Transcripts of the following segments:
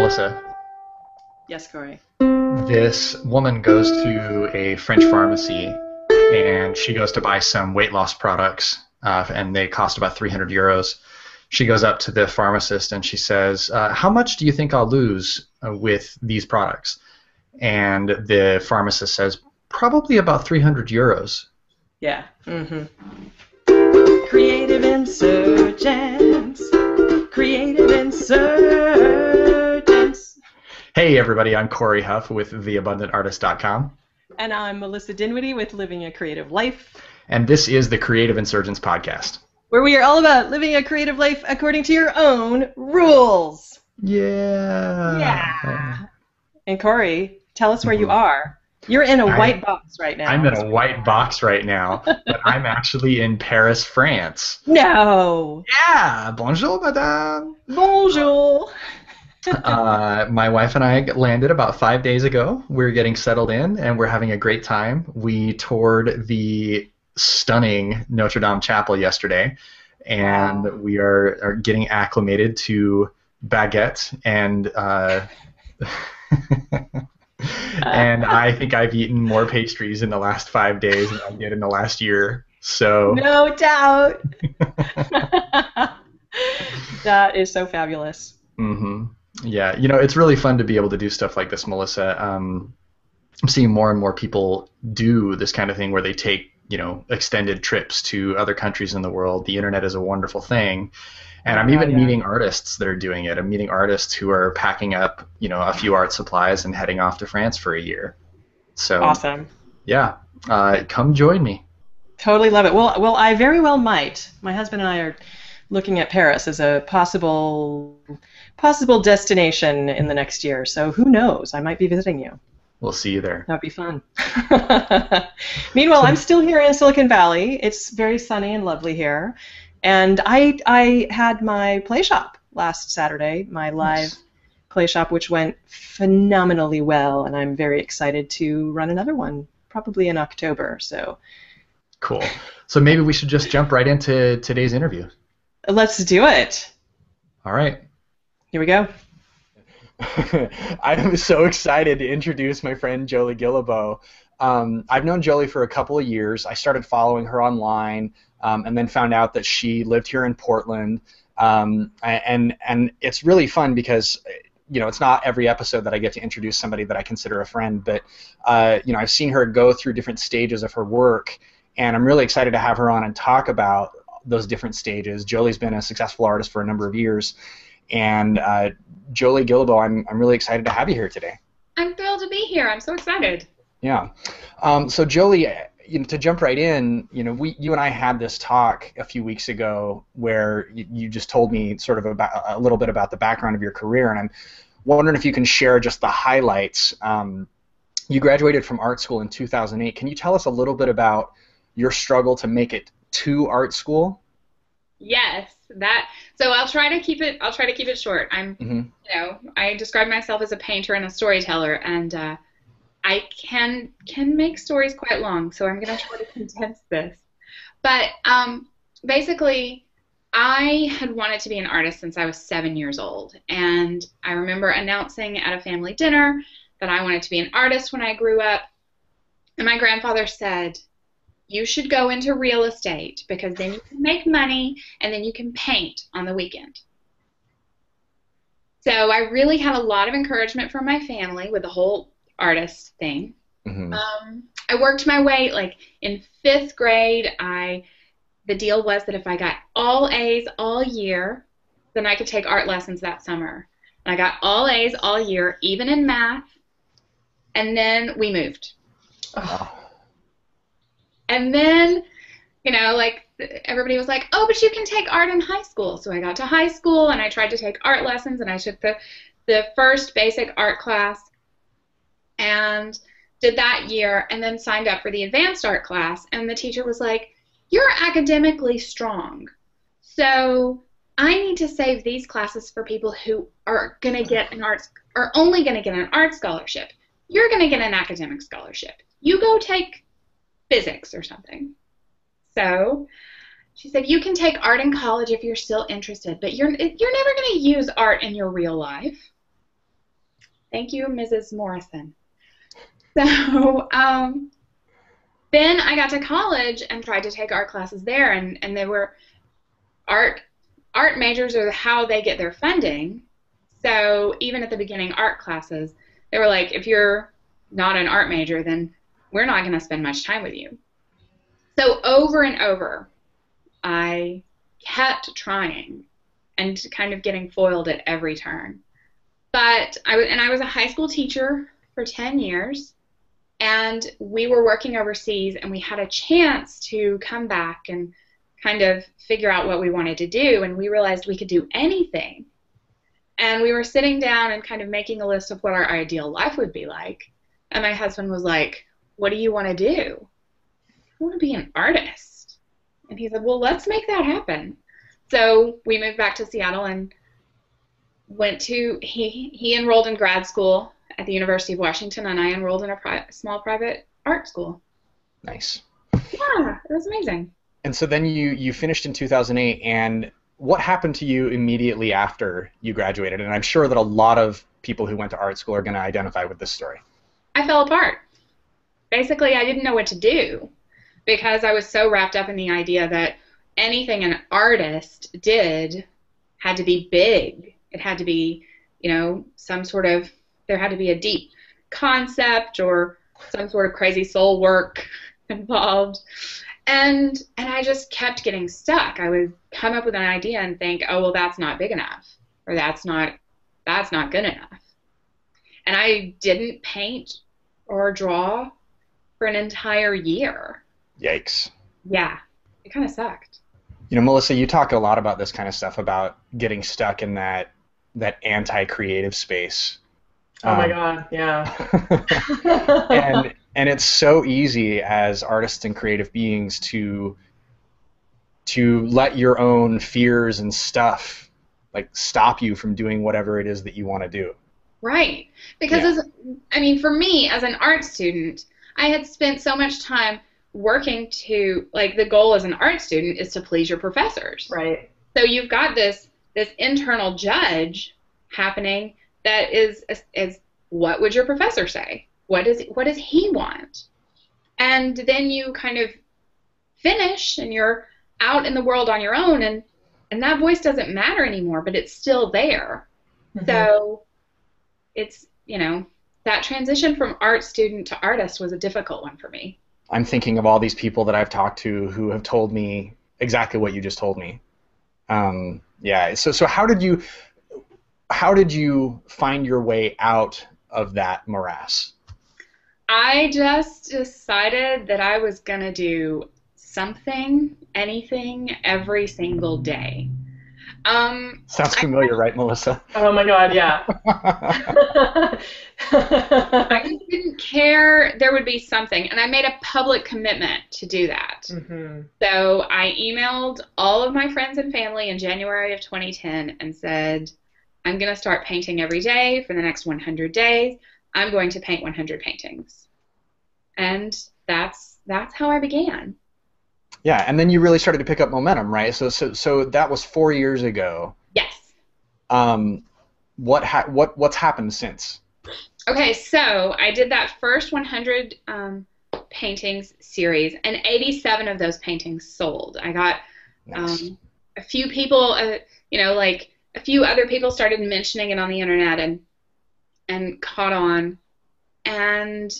Melissa, Yes, Corey. this woman goes to a French pharmacy and she goes to buy some weight loss products, and they cost about 300 euros. She goes up to the pharmacist and she says, how much do you think I'll lose with these products? And the pharmacist says, probably about 300 euros. Yeah. Creative insurgents. Creative insurgents. Hey everybody, I'm Corey Huff with theabundantartist.com. And I'm Melissa Dinwiddie with Living a Creative Life. And this is the Creative Insurgents Podcast, where we are all about living a creative life according to your own rules. Yeah. And Corey, tell us where you are. You're in a white box right now. I'm in a white box right now, but I'm actually in Paris, France. No. Yeah. Bonjour, madame. Bonjour. My wife and I landed about 5 days ago. We're getting settled in, and we're having a great time. We toured the stunning Notre Dame Chapel yesterday, and we are getting acclimated to baguette and and I think I've eaten more pastries in the last 5 days than I did in the last year. So no doubt. That is so fabulous. Yeah, it's really fun to be able to do stuff like this, Melissa. I'm seeing more and more people do this kind of thing where they take, extended trips to other countries in the world. The internet is a wonderful thing. And I'm even meeting artists that are doing it. I'm meeting artists who are packing up, a few art supplies and heading off to France for a year. So awesome. Yeah, come join me. Totally love it. Well, I very well might. My husband and I are looking at Paris as a possible destination in the next year. So who knows? I might be visiting you. We'll see you there. That'd be fun. Meanwhile, I'm still here in Silicon Valley. It's very sunny and lovely here. And I had my play shop last Saturday, my live play shop, which went phenomenally well, and I'm very excited to run another one, probably in October. So cool. So maybe we should just jump right into today's interview. Let's do it. All right. Here we go. I'm so excited to introduce my friend Jolie Guillebeau. I've known Jolie for a couple of years. I started following her online, and then found out that she lived here in Portland. And it's really fun because it's not every episode that I get to introduce somebody that I consider a friend, but I've seen her go through different stages of her work, and I'm really excited to have her on and talk about those different stages. Jolie's been a successful artist for a number of years, and Jolie Guillebeau, I'm really excited to have you here today. I'm thrilled to be here. I'm so excited. Yeah. So Jolie, to jump right in, you and I had this talk a few weeks ago where you just told me sort of about a little bit about the background of your career, and I'm wondering if you can share just the highlights. You graduated from art school in 2008. Can you tell us a little bit about your struggle to make it to art school? Yes, so I'll try to keep it short. I describe myself as a painter and a storyteller, and I can make stories quite long, so I'm going to try to condense this. But basically, I had wanted to be an artist since I was 7 years old, and I remember announcing at a family dinner that I wanted to be an artist when I grew up, and my grandfather said, you should go into real estate because then you can make money and then you can paint on the weekend. So I really had a lot of encouragement from my family with the whole artist thing. I worked my way, like in 5th grade, the deal was that if I got all A's all year, then I could take art lessons that summer. And I got all A's all year, even in math, and then we moved. Oh. And then, everybody was like, oh, but you can take art in high school. So I got to high school, and I tried to take art lessons, and I took the first basic art class and did that year, and then signed up for the advanced art class. And the teacher was like, you're academically strong, so I need to save these classes for people who are going to get only going to get an art scholarship. You're going to get an academic scholarship. You go take physics or something. So she said, you can take art in college if you're still interested, but you're never going to use art in your real life. Thank you, Mrs. Morrison. So then I got to college and tried to take art classes there, and they were art majors are how they get their funding. So even at the beginning art classes, they were like, if you're not an art major, then we're not going to spend much time with you. So over and over, I kept trying and kind of getting foiled at every turn. But I was a high school teacher for 10 years, and we were working overseas, and we had a chance to come back and kind of figure out what we wanted to do, and we realized we could do anything. And we were sitting down and kind of making a list of what our ideal life would be like, and my husband was like, what do you want to do? I want to be an artist. And he said, well, let's make that happen. So we moved back to Seattle and he enrolled in grad school at the University of Washington, and I enrolled in a small private art school. Nice. Yeah, it was amazing. And so then you finished in 2008, and what happened to you immediately after you graduated? And I'm sure that a lot of people who went to art school are going to identify with this story. I fell apart. Basically, I didn't know what to do because I was so wrapped up in the idea that anything an artist did had to be big. It had to be, there had to be a deep concept or some sort of crazy soul work involved. And I just kept getting stuck. I would come up with an idea and think, oh, well, that's not big enough, or that's not good enough. And I didn't paint or draw for an entire year. Yikes. Yeah, it kind of sucked. Melissa, you talk a lot about this kind of stuff, about getting stuck in that anti-creative space. Oh my God, yeah. and it's so easy as artists and creative beings to let your own fears and stuff stop you from doing whatever it is that you want to do. Right. Because for me as an art student, I had spent so much time working to, the goal as an art student is to please your professors. Right. So you've got this internal judge happening that is what would your professor say? What does he want? And then you kind of finish and you're out in the world on your own, and that voice doesn't matter anymore, but it's still there. Mm-hmm. So it's, that transition from art student to artist was a difficult one for me. I'm thinking of all these people that I've talked to who have told me exactly what you just told me. So how did you find your way out of that morass? I just decided that I was going to do something, anything, every single day. Sounds familiar, right, Melissa? Oh my God, yeah. I just didn't care. There would be something, and I made a public commitment to do that. Mm-hmm. So I emailed all of my friends and family in January of 2010 and said, I'm going to start painting every day for the next 100 days. I'm going to paint 100 paintings. And that's how I began. Yeah, and then you really started to pick up momentum, right? So that was 4 years ago. Yes. What's happened since? Okay, so I did that first 100 paintings series, and 87 of those paintings sold. I got nice. A few people, a few other people started mentioning it on the internet and caught on, and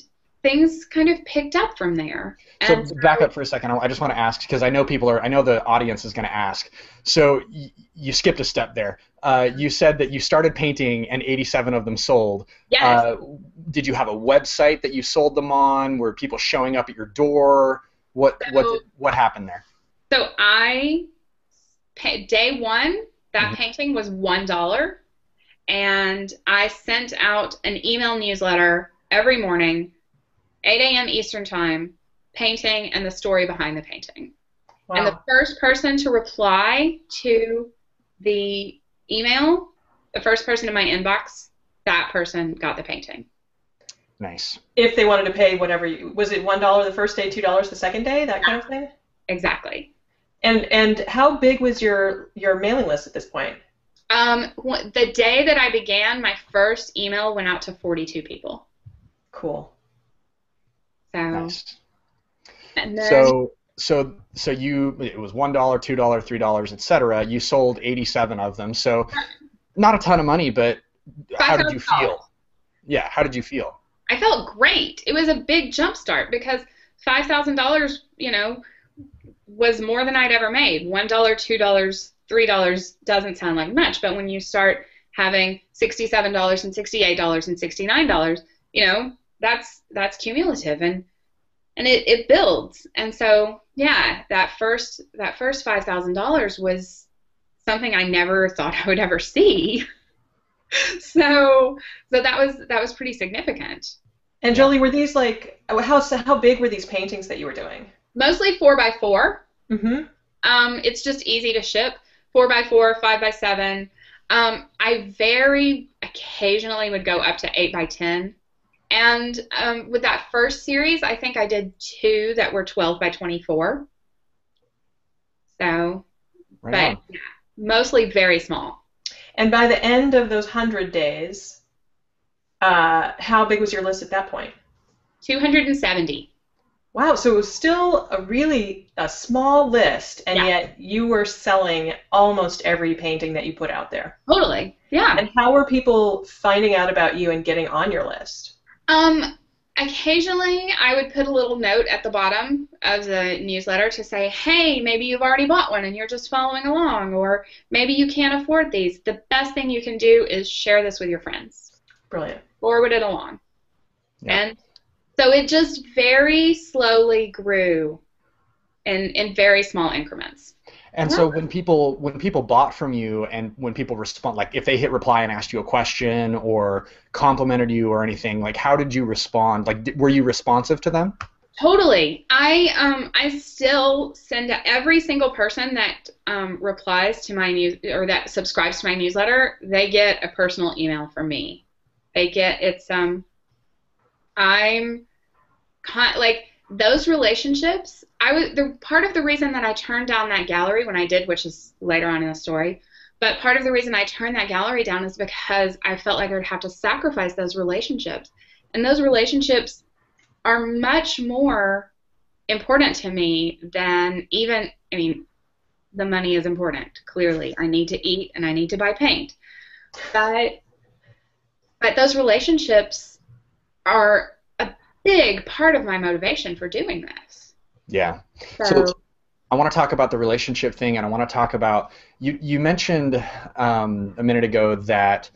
things kind of picked up from there. So back up for a second. I just want to ask, because I know the audience is going to ask. So you skipped a step there. You said that you started painting and 87 of them sold. Yes. Did you have a website that you sold them on? Were people showing up at your door? What happened there? So day one, that painting was $1, and I sent out an email newsletter every morning, 8 a.m. Eastern Time, painting and the story behind the painting. Wow. And the first person to reply to the email, the first person in my inbox, that person got the painting. Nice. If they wanted to pay whatever, was it $1 the first day, $2 the second day, that kind of thing? Exactly. And how big was your mailing list at this point? The day that I began, my first email went out to 42 people. Cool. So, Nice. and then, So you, it was $1, $2, $3, etc. You sold 87 of them. So not a ton of money, but how did you $5,000. feel? Yeah, how did you feel? I felt great. It was a big jump start because $5,000, was more than I'd ever made. $1, $2, $3 doesn't sound like much, but when you start having $67 and $68 and $69, that's cumulative, and it builds. And so, yeah, that first $5,000 was something I never thought I would ever see. So that was pretty significant. And Jolie, were these like, how big were these paintings that you were doing? Mostly 4x4. Mm-hmm. It's just easy to ship. 4x4, 5x7. I very occasionally would go up to 8x10. And with that first series, I think I did 2 that were 12x24. So, Right on. yeah, mostly very small. And by the end of those 100 days, how big was your list at that point? 270. Wow, so it was still a small list, and yet you were selling almost every painting that you put out there. Totally, yeah. And how were people finding out about you and getting on your list? Occasionally I would put a little note at the bottom of the newsletter to say, hey, maybe you've already bought one and you're just following along, or maybe you can't afford these. The best thing you can do is share this with your friends. Brilliant. Forward it along. Yeah. And so it just very slowly grew in very small increments. And so when people bought from you, and when people respond, like if they hit reply and asked you a question or complimented you or anything, like how did you respond? Like were you responsive to them? Totally. I still send every single person that replies to my or that subscribes to my newsletter, they get a personal email from me. Those relationships, part of the reason that I turned down that gallery when I did, which is later on in the story, but part of the reason I turned that gallery down is because I felt like I would have to sacrifice those relationships. And those relationships are much more important to me than the money is important, clearly. I need to eat and I need to buy paint. But those relationships are big part of my motivation for doing this. Yeah. So I want to talk about the relationship thing, and I want to talk about you mentioned a minute ago that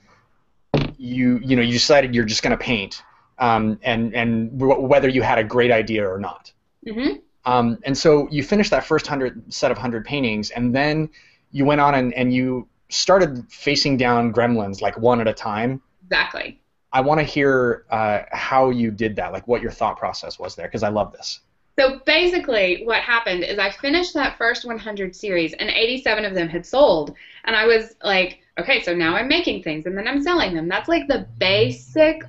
you decided you're just going to paint, and whether you had a great idea or not. Mm-hmm. And so you finished that first set of 100 paintings, and then you went on and you started facing down gremlins like one at a time. Exactly. I want to hear how you did that, like what your thought process was there, because I love this. So basically what happened is I finished that first 100 series, and 87 of them had sold. And I was like, okay, so now I'm making things, and then I'm selling them. That's like the basic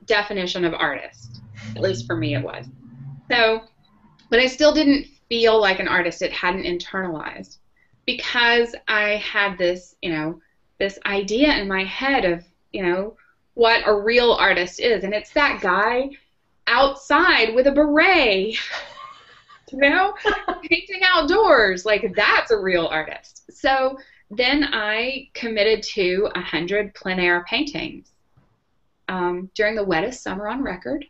definition of artist. At least for me it was. So, but I still didn't feel like an artist. It hadn't internalized. Because I had this, this idea in my head of, what a real artist is, and it's that guy outside with a beret, painting outdoors. Like, that's a real artist. So then I committed to 100 plein air paintings during the wettest summer on record.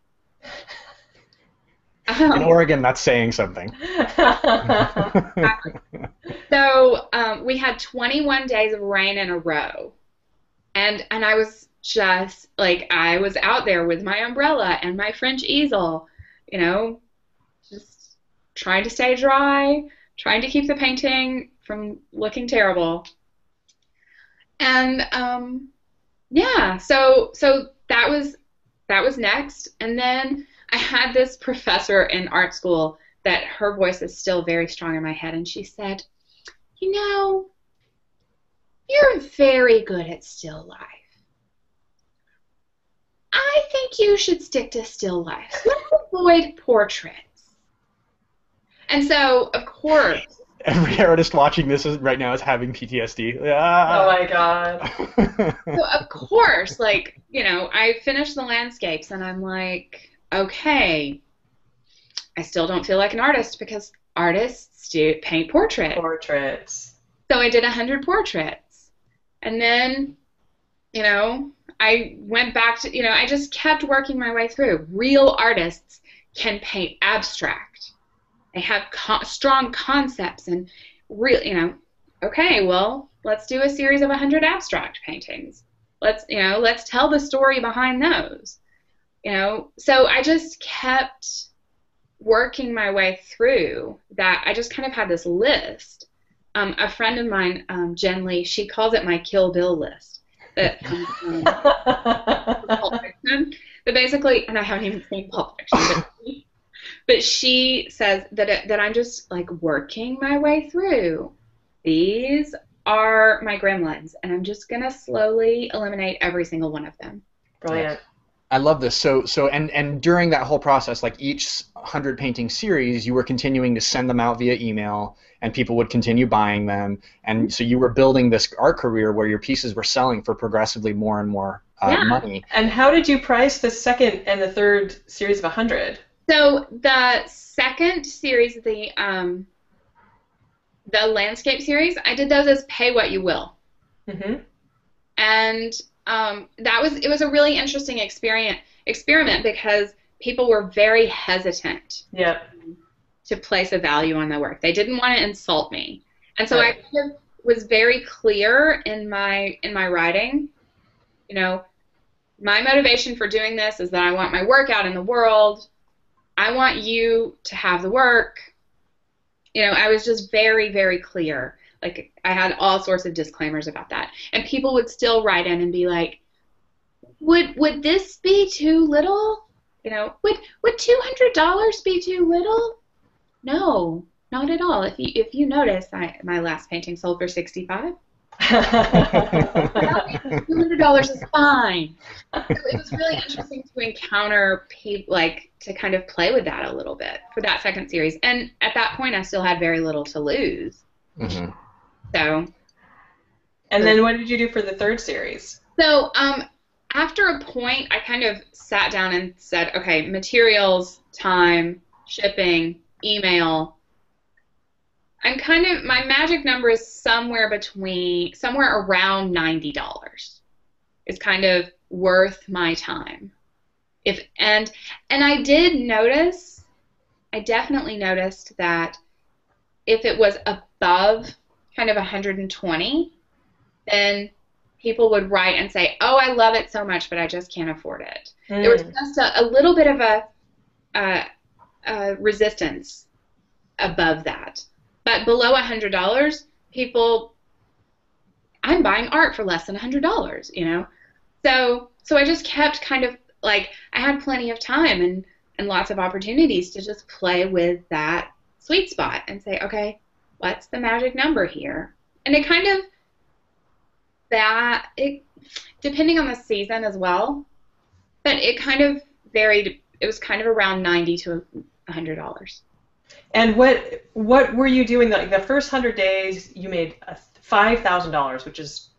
In Oregon, that's saying something. So we had 21 days of rain in a row, and I was just like, I was out there with my umbrella and my French easel, just trying to stay dry, trying to keep the painting from looking terrible. And so that was next. And then I had this professor in art school that her voice is still very strong in my head, and she said, you're very good at still life. I think you should stick to still life. Let's avoid portraits. And so, of course, every artist watching this right now is having PTSD. Oh my God. So of course, like, I finished the landscapes and I'm like, okay, I still don't feel like an artist because artists do paint portraits. Portraits. So I did 100 portraits. And then, I went back to, I just kept working my way through. Real artists can paint abstract. They have strong concepts and real, okay, well, let's do a series of 100 abstract paintings. Let's tell the story behind those. So I just kept working my way through that. I just kind of had this list. A friend of mine, Jen Lee, she calls it my Kill Bill list. That Pulp Fiction. But basically, and I haven't even seen Pulp Fiction, but she says that I'm just like working my way through. These are my gremlins, and I'm just gonna slowly eliminate every single one of them. Brilliant. I love this. So and during that whole process, like each 100 painting series, you were continuing to send them out via email, and people would continue buying them. And so you were building this art career where your pieces were selling for progressively more and more money. And how did you price the second and the third series of 100? So the second series, the landscape series, I did those as pay what you will. Mm-hmm. And it was a really interesting experiment because people were very hesitant to place a value on the work. They didn't want to insult me. And so I kind of was very clear in my writing. My motivation for doing this is that I want my work out in the world. I want you to have the work. I was just very, very clear. Like, I had all sorts of disclaimers about that. And people would still write in and be like, would this be too little? Would $200 be too little? No, not at all. If you notice, my last painting sold for $65. $200 is fine. So it was really interesting to encounter people, like, to kind of play with that a little bit for that second series. And at that point, I still had very little to lose. Mm-hmm. So. And then what did you do for the third series? So after a point, I kind of sat down and said, okay, materials, time, shipping, email. My magic number is somewhere around $90 is kind of worth my time. And I definitely noticed that if it was above kind of 120, then people would write and say, oh, I love it so much, but I just can't afford it. There was just a little bit of a resistance above that. But below $100, I'm buying art for less than $100, So I just kept kind of, like, I had plenty of time and lots of opportunities to just play with that sweet spot and say, okay, what's the magic number here? And it kind of, depending on the season as well, but it kind of varied. It was kind of around $90 to $100. And what were you doing? The first 100 days, you made $5,000, which is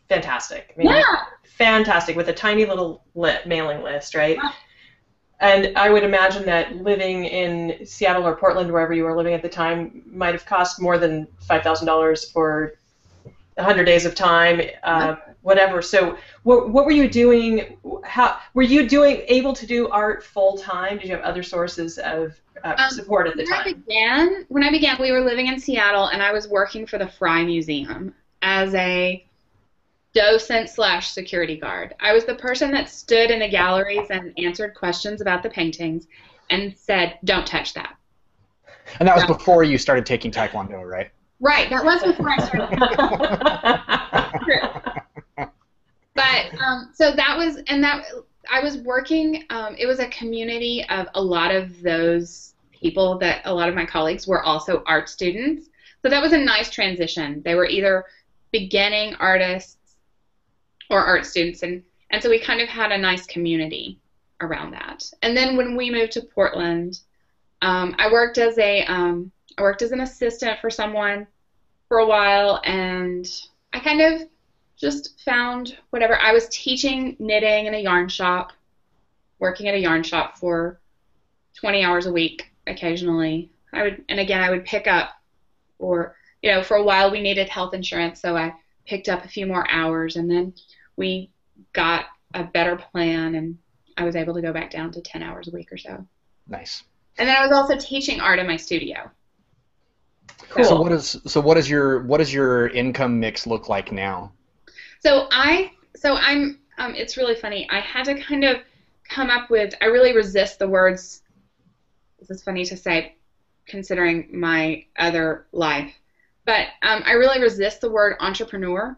fantastic. I mean, yeah. Fantastic, with a tiny little mailing list, right? Yeah. And I would imagine that living in Seattle or Portland, wherever you were living at the time, might have cost more than $5,000 for 100 days of time, whatever. So what were you doing? How were you able to do art full time? Did you have other sources of support at the time? When I began, we were living in Seattle, and I was working for the Fry Museum as a docent/security guard. I was the person that stood in the galleries and answered questions about the paintings and said, don't touch that. And that was before you started taking Taekwondo, right? Right, that was before I started. True. But so that was, I was working. It was a community of a lot of those people that a lot of my colleagues were also art students. So that was a nice transition. They were either beginning artists or art students, and so we kind of had a nice community around that. And then when we moved to Portland, I worked as a I worked as an assistant for someone for a while, and I kind of just found whatever. I was teaching knitting in a yarn shop, working at a yarn shop for 20 hours a week occasionally. I would pick up, or, for a while we needed health insurance, so I picked up a few more hours, and then we got a better plan, and I was able to go back down to 10 hours a week or so. Nice. And then I was also teaching art in my studio. Cool. So what does your income mix look like now? So I'm it's really funny. I had to kind of come up with, I really resist the words, this is funny to say considering my other life, but I really resist the word entrepreneur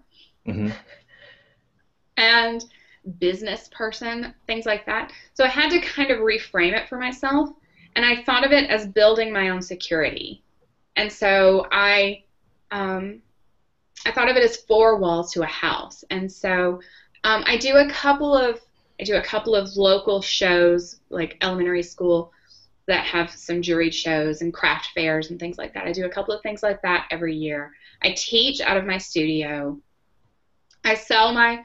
and business person, things like that. So I had to kind of reframe it for myself, and I thought of it as building my own security. And so I thought of it as 4 walls to a house. And so I do a couple of local shows, like elementary school, that have some juried shows and craft fairs and things like that. I do a couple of things like that every year. I teach out of my studio. I sell my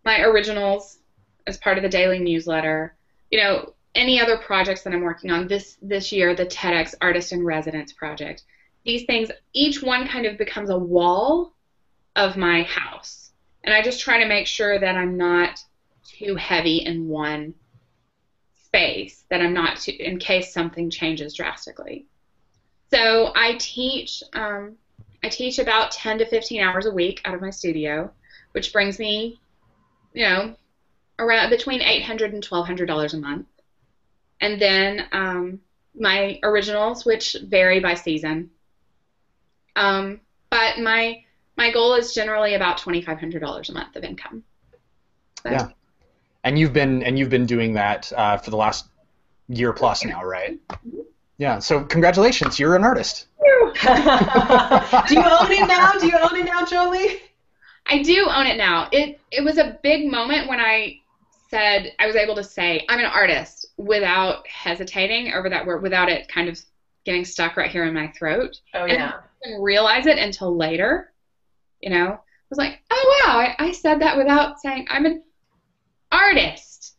originals as part of the daily newsletter. Any other projects that I'm working on this year, the TEDx Artist in Residence project. These things, each one kind of becomes a wall of my house. And I just try to make sure that I'm not too heavy in one space, that I'm not too, in case something changes drastically. So I teach about 10 to 15 hours a week out of my studio, which brings me, around between $800 and $1,200 a month. And then my originals, which vary by season. But my goal is generally about $2,500 a month of income. So. Yeah. And you've been doing that for the last year plus now, right? Yeah. So congratulations, you're an artist. Do you own it now, Jolie? I do own it now. It was a big moment when I was able to say I'm an artist without hesitating over that word, without it kind of getting stuck right here in my throat. Oh yeah. And I didn't realize it until later. I was like, oh wow, I said that without saying I'm an artist.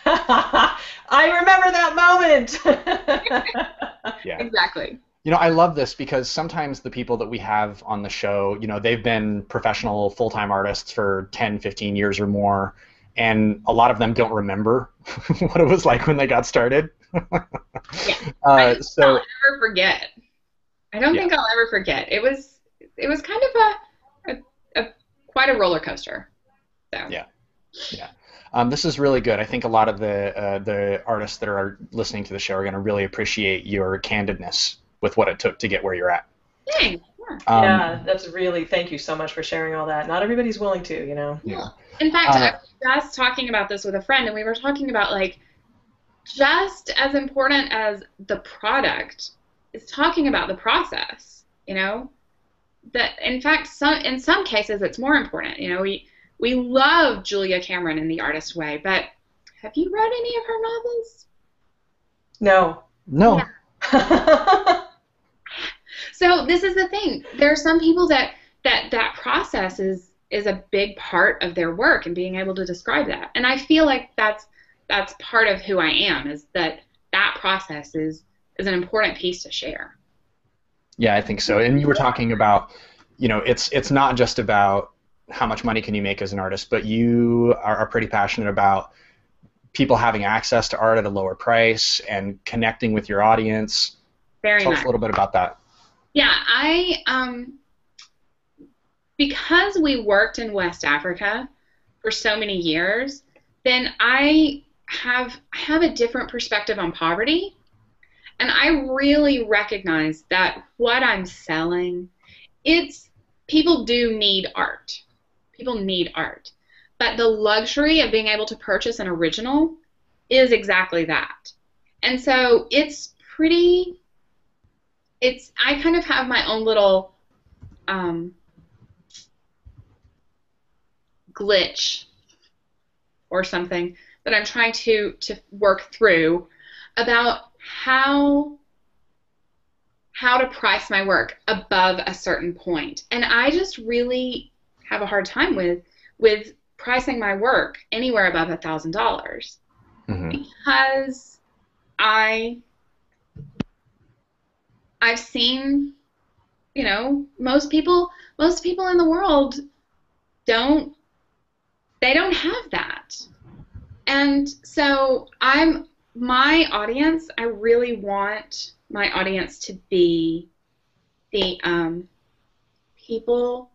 I remember that moment. Yeah. Exactly. I love this because sometimes the people that we have on the show, they've been professional full-time artists for 10, 15 years or more, and a lot of them don't remember what it was like when they got started. Yeah. I'll never forget. I don't think I'll ever forget. It was kind of quite a roller coaster. So. Yeah. This is really good. I think a lot of the artists that are listening to the show are going to really appreciate your candidness with what it took to get where you're at. Thanks. Yeah, that's really, thank you so much for sharing all that. Not everybody's willing to, Yeah. In fact, I was just talking about this with a friend, and we were talking about, just as important as the product is talking about the process, That, in fact, in some cases, it's more important. We love Julia Cameron in The Artist Way, but have you read any of her novels? No. No. Yeah. So this is the thing. There are some people that process is a big part of their work and being able to describe that. And I feel like that's part of who I am, is that process is an important piece to share. Yeah, I think so. And you were talking about, it's not just about how much money can you make as an artist, but you are pretty passionate about people having access to art at a lower price and connecting with your audience. Very Tell much. us a little bit about that. Yeah, because we worked in West Africa for so many years, then I have a different perspective on poverty, and I really recognize that what I'm selling, people do need art. People need art. But the luxury of being able to purchase an original is exactly that. And so I kind of have my own little glitch or something that I'm trying to work through about how how to price my work above a certain point. And I just really have a hard time with pricing my work anywhere above $1,000 because I've seen, you know, most people in the world don't have that. And so my audience, I really want my audience to be the people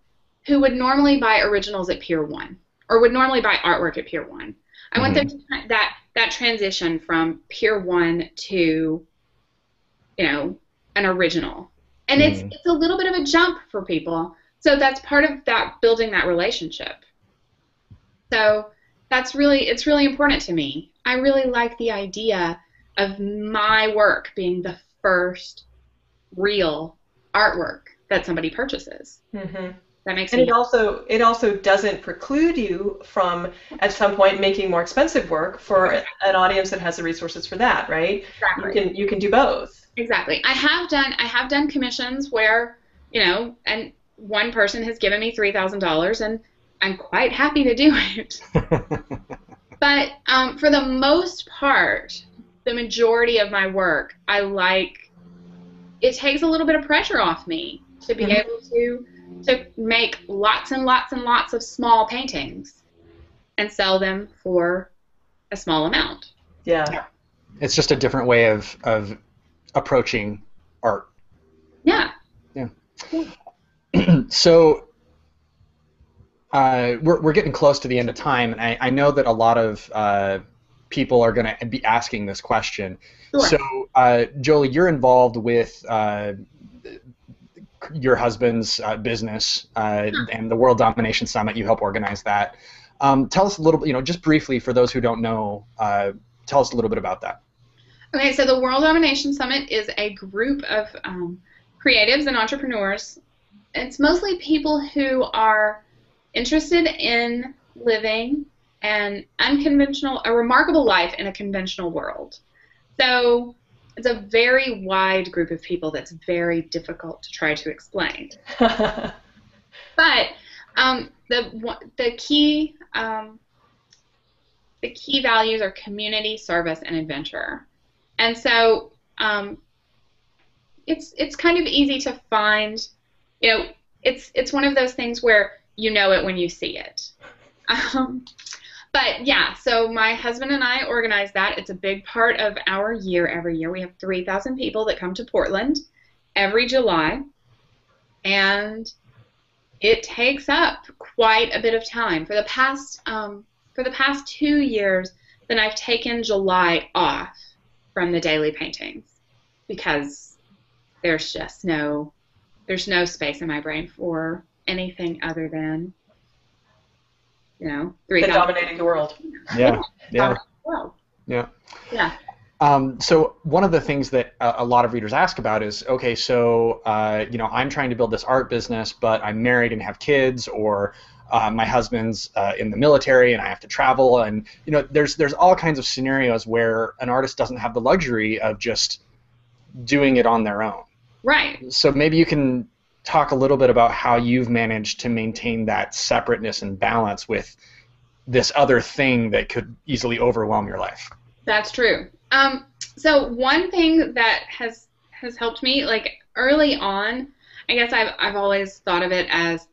who would normally buy originals at Pier 1 or would normally buy artwork at Pier 1. I want them to that transition from Pier 1 to, you know, an original. And it's a little bit of a jump for people. So that's part of that, building that relationship. So it's really important to me. I really like the idea of my work being the first real artwork that somebody purchases. That makes and it also doesn't preclude you from at some point making more expensive work for an audience that has the resources for that, right? Exactly. You can do both. Exactly. I have done commissions where, you know, and one person has given me $3,000 and I'm quite happy to do it. But for the most part, the majority of my work, it takes a little bit of pressure off me to be able to make lots and lots and lots of small paintings and sell them for a small amount. Yeah. It's just a different way of approaching art. Yeah. Yeah. So we're getting close to the end of time, and I know that a lot of people are going to be asking this question. Sure. So, Jolie, you're involved with your husband's business and the World Domination Summit. You help organize that. Tell us a little bit, you know, just briefly for those who don't know, tell us a little bit about that. Okay, so the World Domination Summit is a group of creatives and entrepreneurs. It's mostly people who are interested in living a remarkable life in a conventional world. So it's a very wide group of people that's very difficult to try to explain. But the key values are community, service, and adventure. And so it's kind of easy to find. You know, it's one of those things where you know it when you see it. But yeah, so my husband and I organize that. It's a big part of our year every year. We have 3,000 people that come to Portland every July, and it takes up quite a bit of time. For the past 2 years, then I've taken July off from the daily paintings because there's no space in my brain for anything other than, you know, 3,000. Dominating the world. Yeah. Dominating the world. Yeah. Yeah. So one of the things that a lot of readers ask about is, okay, so you know, I'm trying to build this art business, but I'm married and have kids, or my husband's in the military and I have to travel, and you know, there's all kinds of scenarios where an artist doesn't have the luxury of just doing it on their own. Right. So maybe you can talk a little bit about how you've managed to maintain that separateness and balance with this other thing that could easily overwhelm your life. That's true. So one thing that has helped me, like early on, I guess I've always thought of it as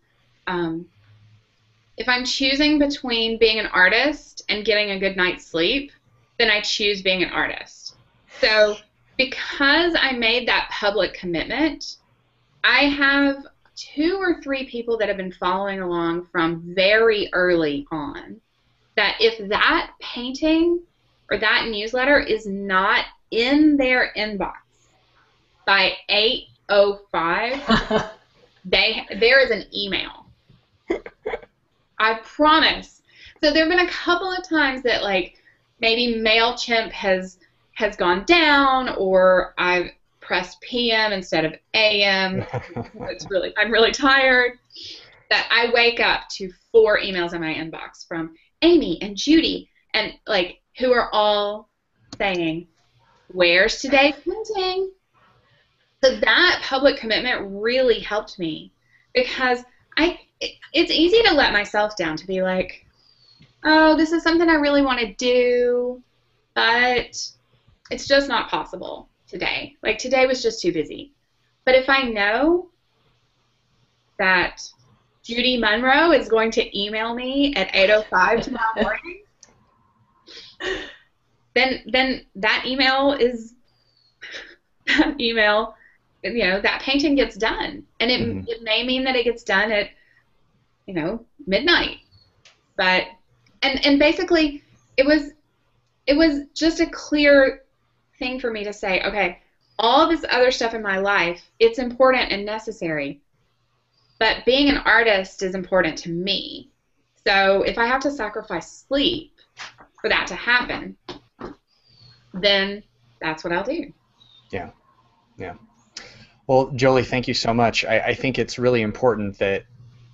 if I'm choosing between being an artist and getting a good night's sleep, then I choose being an artist. So because I made that public commitment, I have 2 or 3 people that have been following along from very early on, that if that painting or that newsletter is not in their inbox by 8:05, there is an email. I promise. So there have been a couple of times that, like, maybe MailChimp has gone down, or I've pressed PM instead of AM. I'm really tired. That I wake up to 4 emails in my inbox from Amy and Judy, and like, who are all saying, "Where's today's painting?" So that public commitment really helped me, because it's easy to let myself down, to be like, oh, this is something I really want to do, but it's just not possible today. Like, today was just too busy. But if I know that Judy Monroe is going to email me at 8:05 tomorrow morning, then that email, that painting gets done. And it may mean that it gets done at, midnight. But, and basically, it was just a clear thing for me to say, okay, all this other stuff in my life, it's important and necessary, but being an artist is important to me. So if I have to sacrifice sleep for that to happen, then that's what I'll do. Yeah. Well, Jolie, thank you so much. I think it's really important that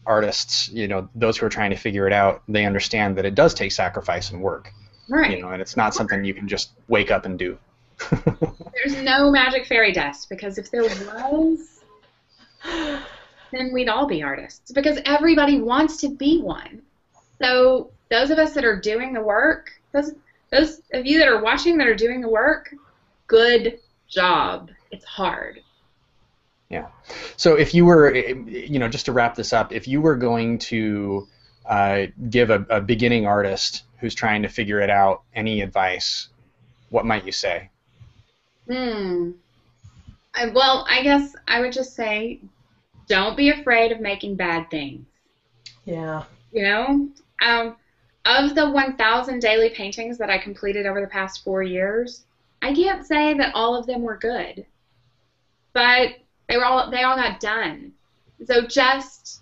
artists, those who are trying to figure it out, they understand that it does take sacrifice and work. Right. And it's not something you can just wake up and do. There's no magic fairy dust, because if there was, then we'd all be artists, because everybody wants to be one. So those of us that are doing the work, those of you that are watching that are doing the work, good job. It's hard. Yeah. So if you were, just to wrap this up, if you were going to give a beginning artist who's trying to figure it out any advice, what might you say? Well, I guess I would just say, don't be afraid of making bad things. Yeah. Of the 1,000 daily paintings that I completed over the past 4 years, I can't say that all of them were good, but they all got done. So just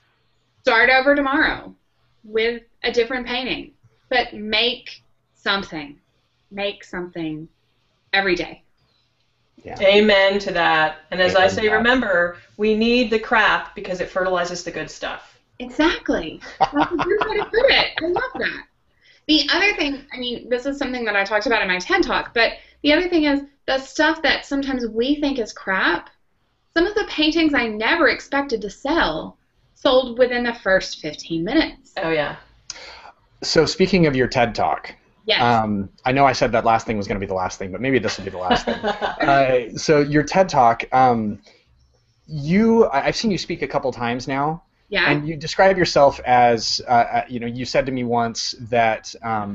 start over tomorrow with a different painting, but make something every day. Yeah. Amen to that. And as I say, remember, we need the crap because it fertilizes the good stuff. Exactly. That's a good way to put it. I love that. The other thing, this is something that I talked about in my TED Talk, but the other thing is the stuff that sometimes we think is crap, some of the paintings I never expected to sell sold within the first 15 minutes. Oh, yeah. So speaking of your TED Talk, yes. I know I said that last thing was going to be the last thing, but maybe this will be the last thing. So your TED Talk, I've seen you speak a couple times now. Yeah. And you describe yourself as, you said to me once that, how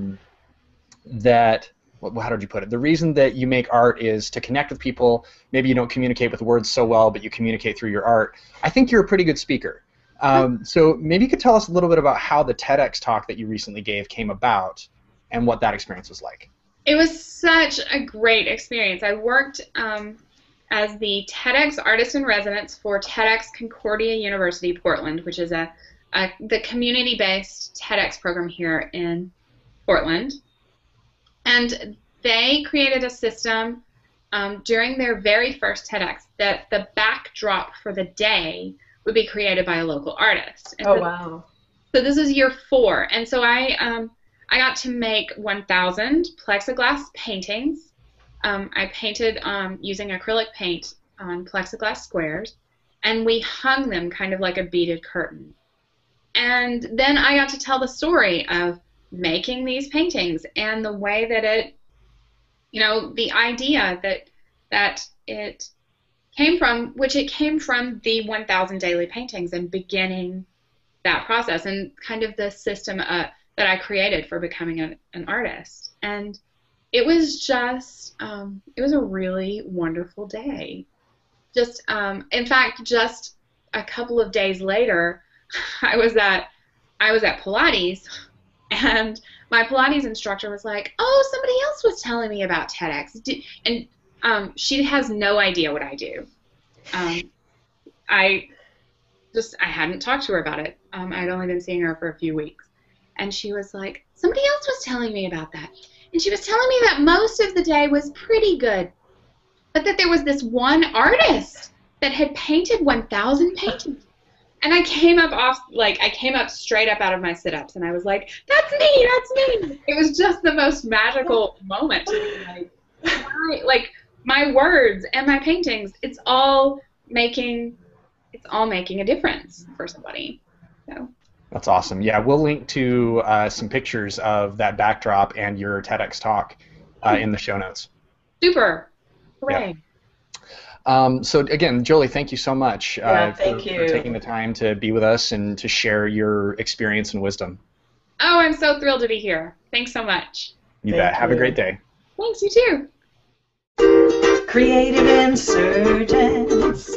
did you put it? The reason that you make art is to connect with people. Maybe you don't communicate with words so well, but you communicate through your art. I think you're a pretty good speaker. So maybe you could tell us a little bit about how the TEDx talk that you recently gave came about and what that experience was like. It was such a great experience. I worked as the TEDx Artist in Residence for TEDx Concordia University, Portland, which is the community-based TEDx program here in Portland. And they created a system during their very first TEDx that the backdrop for the day would be created by a local artist. And wow. So this is year 4. And so I got to make 1,000 plexiglass paintings. I painted using acrylic paint on plexiglass squares, and we hung them kind of like a beaded curtain. And then I got to tell the story of making these paintings and the way that it, the idea that it came from, which it came from the 1,000 daily paintings and beginning that process and kind of the system that I created for becoming an artist. And it was just, it was a really wonderful day. In fact, just a couple of days later, I was at Pilates, and my Pilates instructor was like, "Oh, somebody else was telling me about TEDx," and she has no idea what I do. I hadn't talked to her about it. I'd only been seeing her for a few weeks, and she was like, "Somebody else was telling me about that." And she was telling me that most of the day was pretty good, but that there was this one artist that had painted 1,000 paintings. And I came up straight up out of my sit-ups, and I was like, "That's me, that's me." It was just the most magical moment to be like, my words and my paintings, it's all making a difference for somebody. So. That's awesome. Yeah, we'll link to some pictures of that backdrop and your TEDx talk in the show notes. Super. Hooray. Yeah. So again, Jolie, thank you so much thank for you. taking the time to be with us and to share your experience and wisdom. Oh, I'm so thrilled to be here. Thanks so much. You bet. Have a great day. Thanks, you too. Creative Insurgents.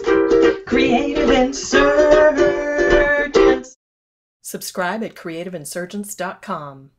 Creative Insurgents. Subscribe at creativeinsurgents.com.